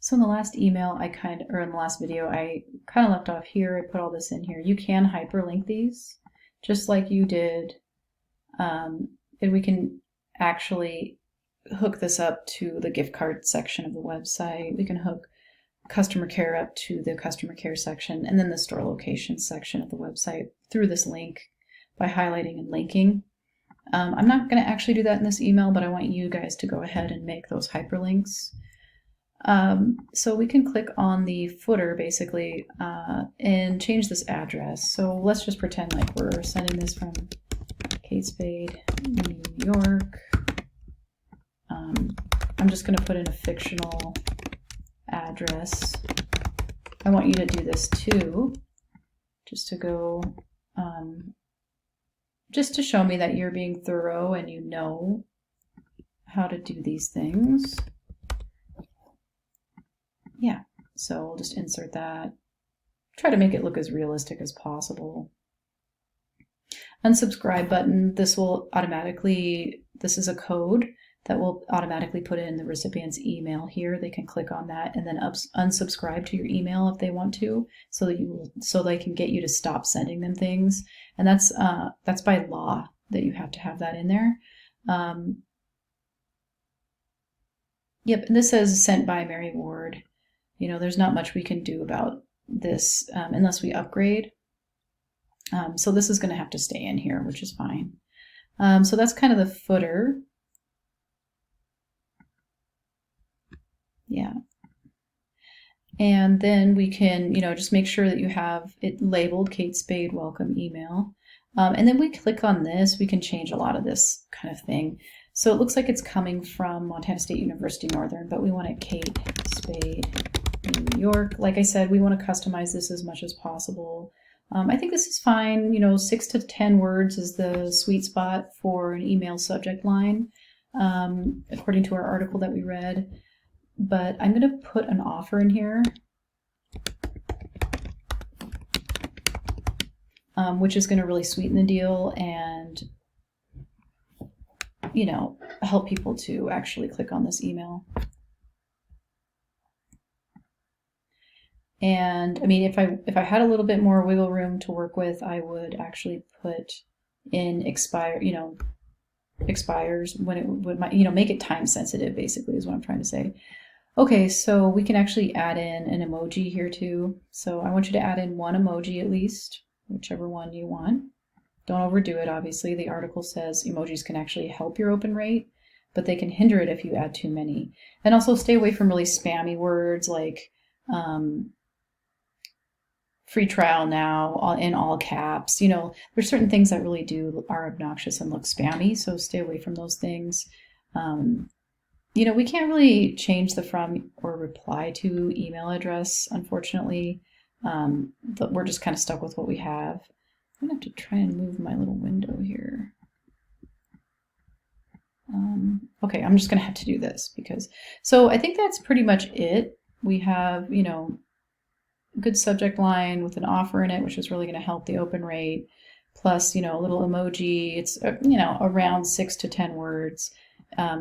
So in the last email, in the last video, I kind of left off here. I put all this in here. You can hyperlink these, just like you did. And we can actually hook this up to the gift card section of the website. We can hook customer care up to the customer care section, and then the store location section of the website through this link by highlighting and linking. I'm not going to actually do that in this email, but I want you guys to go ahead and make those hyperlinks. So we can click on the footer basically and change this address. So let's just pretend like we're sending this from Kate Spade, New York. I'm just going to put in a fictional address. I want you to do this too, just to go, just to show me that you're being thorough and you know how to do these things. Yeah, so we'll just insert that. Try to make it look as realistic as possible. Unsubscribe button, this is a code that will automatically put in the recipient's email here. They can click on that and then unsubscribe to your email if they want to, so they can get you to stop sending them things. And that's by law that you have to have that in there. Yep, and this says sent by Mary Ward. You know, there's not much we can do about this unless we upgrade. So this is going to have to stay in here, which is fine. So that's kind of the footer. Yeah. And then we can, just make sure that you have it labeled Kate Spade welcome email. And then we click on this, we can change a lot of this kind of thing. So it looks like it's coming from Montana State University Northern, but we want it Kate Spade, New York. Like I said, we want to customize this as much as possible. I think this is fine. 6 to 10 words is the sweet spot for an email subject line, according to our article that we read. But I'm going to put an offer in here, which is going to really sweeten the deal and, help people to actually click on this email. And I mean, if I had a little bit more wiggle room to work with, I would actually put in expires when it would, make it time sensitive, basically, is what I'm trying to say. Okay, so we can actually add in an emoji here too. So I want you to add in one emoji at least, whichever one you want. Don't overdo it, obviously. The article says emojis can actually help your open rate, but they can hinder it if you add too many. And also stay away from really spammy words like free trial now in all caps. There's certain things that really are obnoxious and look spammy, so stay away from those things. We can't really change the from or reply to email address, unfortunately. We're just kind of stuck with what we have. I'm gonna have to try and move my little window here. Okay, I'm just gonna have to do this so I think that's pretty much it. We have, good subject line with an offer in it, which is really going to help the open rate, plus, a little emoji. It's, around 6 to 10 words.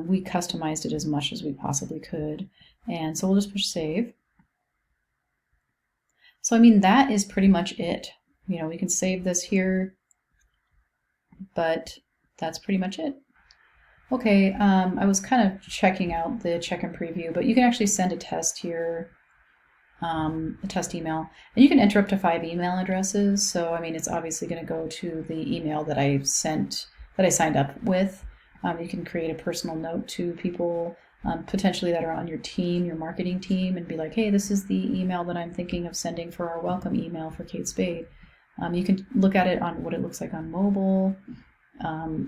We customized it as much as we possibly could. And so we'll just push save. So, I mean, that is pretty much it. We can save this here, but that's pretty much it. Okay, I was kind of checking out the check-in preview, but you can actually send a test here. A test email, and you can enter up to 5 email addresses. So I mean, it's obviously going to go to the email that I signed up with. You can create a personal note to people potentially that are on your team, your marketing team, and be like, hey, this is the email that I'm thinking of sending for our welcome email for Kate Spade. You can look at it on what it looks like on mobile.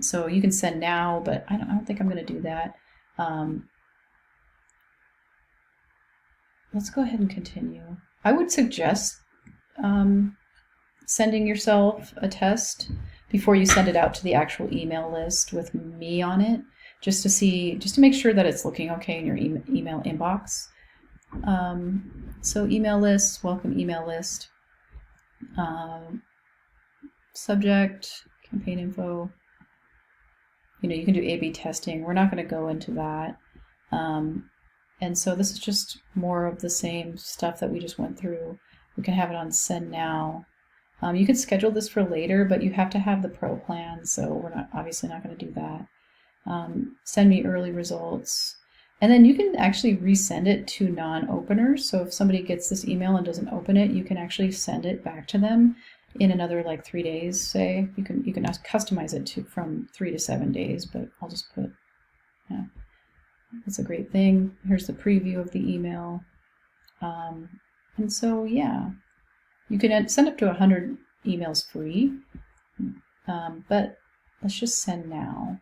So you can send now, but I don't think I'm going to do that. Let's go ahead and continue. I would suggest sending yourself a test before you send it out to the actual email list with me on it, just to make sure that it's looking okay in your email inbox. So email list, welcome email list, subject, campaign info. You can do A/B testing. We're not going to go into that. And so this is just more of the same stuff that we just went through. We can have it on send now. You can schedule this for later, but you have to have the pro plan, so we're obviously not going to do that. Send me early results. And then you can actually resend it to non-openers. So if somebody gets this email and doesn't open it, you can actually send it back to them in another like 3 days, say. You can customize it to from 3 to 7 days, but I'll just put, yeah, that's a great thing. Here's the preview of the email. And so, yeah, you can send up to 100 emails free, but let's just send now.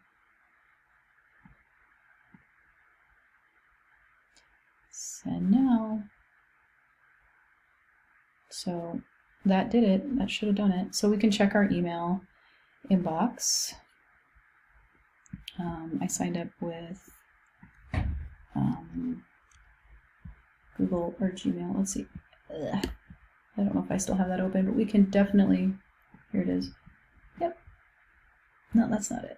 Send now. So that did it. That should have done it. So we can check our email inbox. I signed up with Google or Gmail. Let's see. Ugh. I don't know if I still have that open, but we can definitely, here it is. Yep. No, that's not it.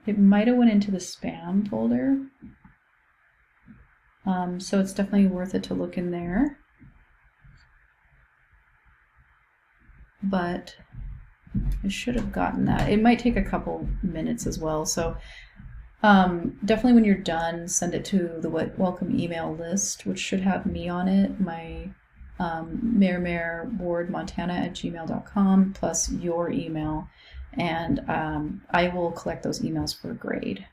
It might have went into the spam folder. So it's definitely worth it to look in there. But I should have gotten that. It might take a couple minutes as well. So definitely when you're done, send it to the welcome email list, which should have me on it, my mayormayorwardmontana@gmail.com plus your email, and I will collect those emails for a grade.